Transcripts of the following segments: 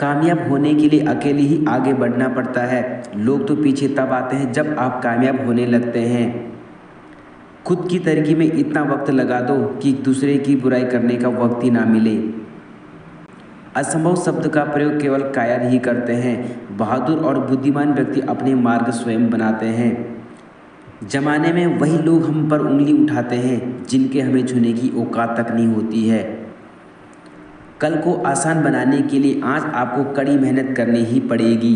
कामयाब होने के लिए अकेले ही आगे बढ़ना पड़ता है। लोग तो पीछे तब आते हैं जब आप कामयाब होने लगते हैं। खुद की तरक्की में इतना वक्त लगा दो कि दूसरे की बुराई करने का वक्त ही ना मिले। असंभव शब्द का प्रयोग केवल कायर ही करते हैं। बहादुर और बुद्धिमान व्यक्ति अपने मार्ग स्वयं बनाते हैं। जमाने में वही लोग हम पर उंगली उठाते हैं जिनके हमें छूने की औकात तक नहीं होती है। कल को आसान बनाने के लिए आज आपको कड़ी मेहनत करनी ही पड़ेगी।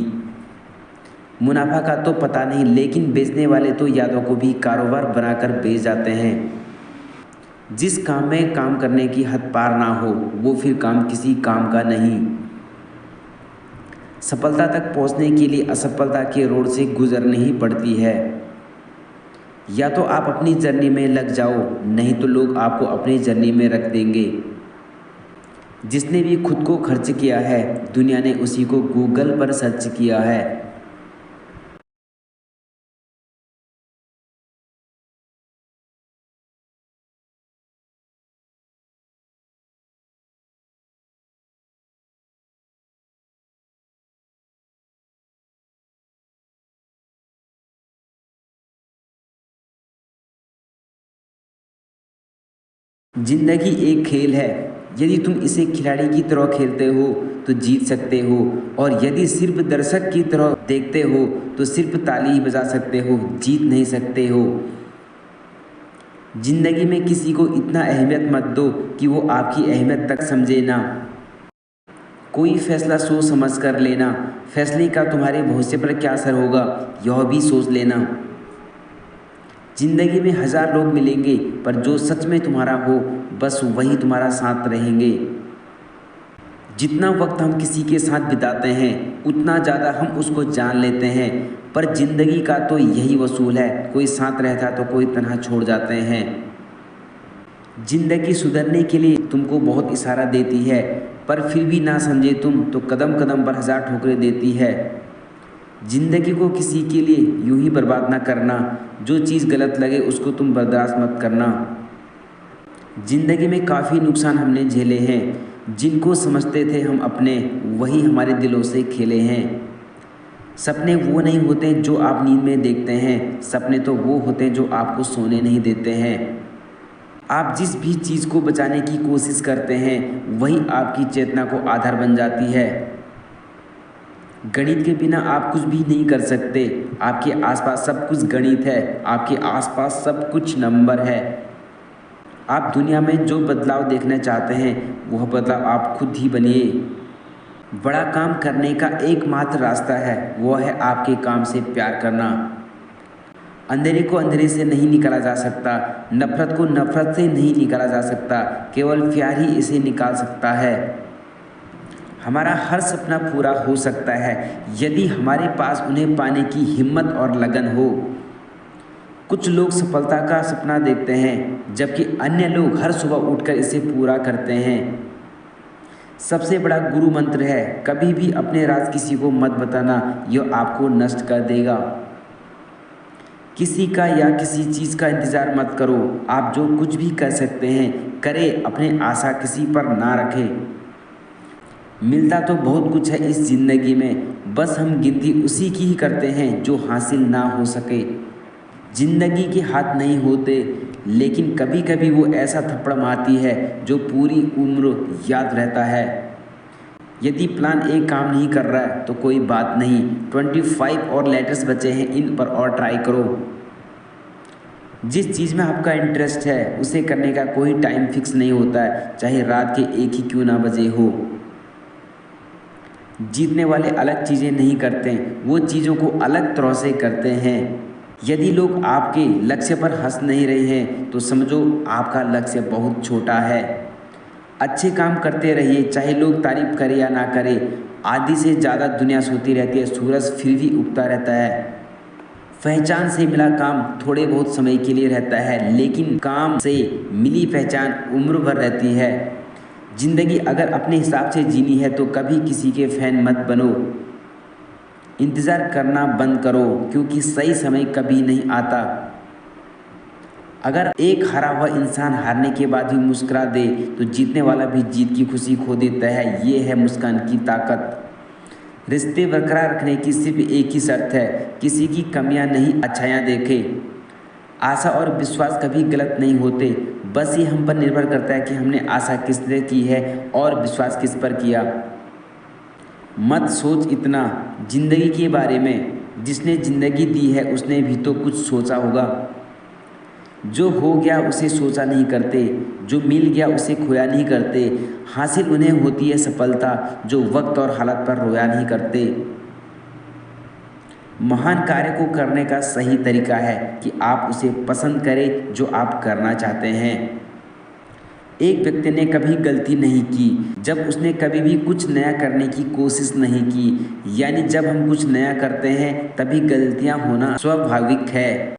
मुनाफा का तो पता नहीं, लेकिन बेचने वाले तो यादों को भी कारोबार बनाकर बेच जाते हैं। जिस काम में काम करने की हद पार ना हो वो फिर काम किसी काम का नहीं। सफलता तक पहुंचने के लिए असफलता के रोड से गुजरनी ही पड़ती है। या तो आप अपनी जर्नी में लग जाओ, नहीं तो लोग आपको अपनी जर्नी में रख देंगे। जिसने भी खुद को खर्च किया है दुनिया ने उसी को गूगल पर सर्च किया है। जिंदगी एक खेल है। यदि तुम इसे खिलाड़ी की तरह खेलते हो तो जीत सकते हो, और यदि सिर्फ दर्शक की तरह देखते हो तो सिर्फ ताली ही बजा सकते हो, जीत नहीं सकते हो। जिंदगी में किसी को इतना अहमियत मत दो कि वो आपकी अहमियत तक समझे ना। कोई फैसला सोच समझ कर लेना। फैसले का तुम्हारे भविष्य पर क्या असर होगा यह भी सोच लेना। जिंदगी में 1000 लोग मिलेंगे, पर जो सच में तुम्हारा हो बस वही तुम्हारा साथ रहेंगे। जितना वक्त हम किसी के साथ बिताते हैं उतना ज़्यादा हम उसको जान लेते हैं, पर जिंदगी का तो यही वसूल है, कोई साथ रहता तो कोई तन्हा छोड़ जाते हैं। जिंदगी सुधरने के लिए तुमको बहुत इशारा देती है, पर फिर भी ना समझे तुम तो कदम कदम पर 1000 ठोकरें देती है। जिंदगी को किसी के लिए यूं ही बर्बाद ना करना। जो चीज़ गलत लगे उसको तुम बर्दाश्त मत करना। जिंदगी में काफ़ी नुकसान हमने झेले हैं। जिनको समझते थे हम अपने वही हमारे दिलों से खेले हैं। सपने वो नहीं होते जो आप नींद में देखते हैं, सपने तो वो होते हैं जो आपको सोने नहीं देते हैं। आप जिस भी चीज़ को बचाने की कोशिश करते हैं वही आपकी चेतना को आधार बन जाती है। गणित के बिना आप कुछ भी नहीं कर सकते। आपके आसपास सब कुछ गणित है, आपके आसपास सब कुछ नंबर है। आप दुनिया में जो बदलाव देखना चाहते हैं वह बदलाव आप खुद ही बनिए। बड़ा काम करने का एकमात्र रास्ता है, वह है आपके काम से प्यार करना। अंधेरे को अंधेरे से नहीं निकाला जा सकता, नफरत को नफरत से नहीं निकाला जा सकता, केवल प्यार ही इसे निकाल सकता है। हमारा हर सपना पूरा हो सकता है यदि हमारे पास उन्हें पाने की हिम्मत और लगन हो। कुछ लोग सफलता का सपना देखते हैं जबकि अन्य लोग हर सुबह उठकर इसे पूरा करते हैं। सबसे बड़ा गुरु मंत्र है, कभी भी अपने राज किसी को मत बताना, यह आपको नष्ट कर देगा। किसी का या किसी चीज़ का इंतज़ार मत करो। आप जो कुछ भी कर सकते हैं करें, अपने आशा किसी पर ना रखें। मिलता तो बहुत कुछ है इस ज़िंदगी में, बस हम गिनती उसी की ही करते हैं जो हासिल ना हो सके। ज़िंदगी के हाथ नहीं होते, लेकिन कभी कभी वो ऐसा थप्पड़ मारती है जो पूरी उम्र याद रहता है। यदि प्लान ए काम नहीं कर रहा है तो कोई बात नहीं, 25 और लेटर्स बचे हैं, इन पर और ट्राई करो। जिस चीज़ में आपका इंटरेस्ट है उसे करने का कोई टाइम फिक्स नहीं होता है, चाहे रात के 1 ही क्यों ना बजे हो। जीतने वाले अलग चीज़ें नहीं करते, वो चीज़ों को अलग तरह से करते हैं। यदि लोग आपके लक्ष्य पर हंस नहीं रहे हैं तो समझो आपका लक्ष्य बहुत छोटा है। अच्छे काम करते रहिए, चाहे लोग तारीफ करें या ना करें। आधी से ज़्यादा दुनिया सोती रहती है, सूरज फिर भी उगता रहता है। पहचान से मिला काम थोड़े बहुत समय के लिए रहता है, लेकिन काम से मिली पहचान उम्र भर रहती है। जिंदगी अगर अपने हिसाब से जीनी है तो कभी किसी के फैन मत बनो। इंतज़ार करना बंद करो, क्योंकि सही समय कभी नहीं आता। अगर एक हारा हुआ इंसान हारने के बाद भी मुस्कुरा दे तो जीतने वाला भी जीत की खुशी खो देता है। ये है मुस्कान की ताकत। रिश्ते बरकरार रखने की सिर्फ एक ही शर्त है, किसी की कमियां नहीं अच्छाइयाँ देखें। आशा और विश्वास कभी गलत नहीं होते, बस ये हम पर निर्भर करता है कि हमने आशा किस तरह की है और विश्वास किस पर किया। मत सोच इतना जिंदगी के बारे में, जिसने जिंदगी दी है उसने भी तो कुछ सोचा होगा। जो हो गया उसे सोचा नहीं करते, जो मिल गया उसे खोया नहीं करते। हासिल उन्हें होती है सफलता जो वक्त और हालत पर रोया नहीं करते। महान कार्य को करने का सही तरीका है कि आप उसे पसंद करें जो आप करना चाहते हैं। एक व्यक्ति ने कभी गलती नहीं की जब उसने कभी भी कुछ नया करने की कोशिश नहीं की। यानी जब हम कुछ नया करते हैं तभी गलतियां होना स्वाभाविक है।